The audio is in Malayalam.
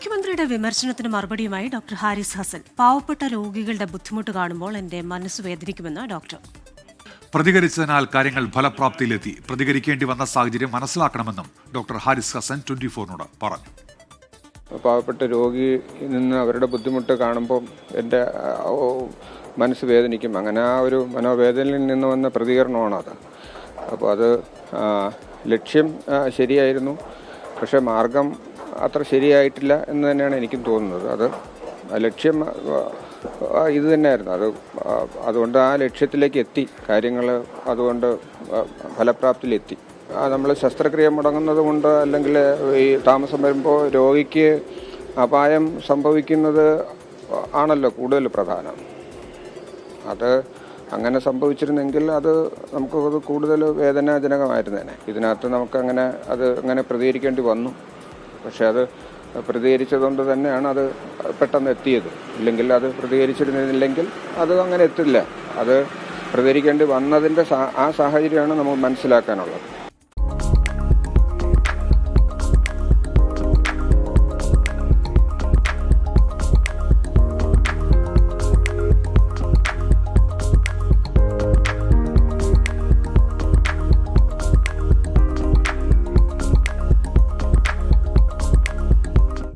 മുഖ്യമന്ത്രിയുടെ വിമർശനത്തിന് മറുപടിയുമായി ഡോക്ടർ ഹാരിസ് ഹസൻ. പാവപ്പെട്ട രോഗികളുടെ ബുദ്ധിമുട്ട് കാണുമ്പോൾ എന്റെ മനസ്സ് വേദനിക്കുമെന്ന് ഡോക്ടർ. പ്രതികരിച്ചതിനാൽ കാര്യങ്ങൾ ഫലപ്രാപ്തിയിലെത്തി. പ്രതികരിക്കേണ്ടി വന്ന സാഹചര്യം മനസ്സിലാക്കണമെന്നും ഡോക്ടർ ഹാരിസ് ഹസൻ 24-നോട് പറഞ്ഞു. പാവപ്പെട്ട രോഗി നിന്ന് അവരുടെ ബുദ്ധിമുട്ട് കാണുമ്പോൾ എൻ്റെ മനസ്സ് വേദനിക്കും. അങ്ങനെ ആ ഒരു മനോവേദനയിൽ നിന്ന് വന്ന പ്രതികരണമാണത്. അപ്പോൾ അത് ലക്ഷ്യം ശരിയായിരുന്നു, പക്ഷേ മാർഗം അത്ര ശരിയായിട്ടില്ല എന്ന് തന്നെയാണ് എനിക്കും തോന്നുന്നത്. അത് ലക്ഷ്യം ഇത് തന്നെയായിരുന്നു. അതുകൊണ്ട് ആ ലക്ഷ്യത്തിലേക്ക് എത്തി കാര്യങ്ങൾ, അതുകൊണ്ട് ഫലപ്രാപ്തിയിലെത്തി. നമ്മൾ ശസ്ത്രക്രിയ മുടങ്ങുന്നത് കൊണ്ട് അല്ലെങ്കിൽ ഈ താമസം വരുമ്പോൾ രോഗിക്ക് അപായം സംഭവിക്കുന്നത് ആണല്ലോ കൂടുതൽ പ്രധാനം. അത് അങ്ങനെ സംഭവിച്ചിരുന്നെങ്കിൽ അത് നമുക്കത് കൂടുതൽ വേദനാജനകമായിരുന്നേനെ. ഇതിനകത്ത് അങ്ങനെ പ്രതികരിക്കേണ്ടി വന്നു. പക്ഷെ അത് പ്രതികരിച്ചതുകൊണ്ട് തന്നെയാണ് അത് പെട്ടെന്ന് എത്തിയത്. ഇല്ലെങ്കിൽ അത് പ്രതികരിച്ചിരുന്നില്ലെങ്കിൽ അത് അങ്ങനെ എത്തില്ല. അത് പ്രതികരിക്കേണ്ടി വന്നതിൻ്റെ ആ സാഹചര്യമാണ് നമുക്ക് മനസ്സിലാക്കാനുള്ളത്.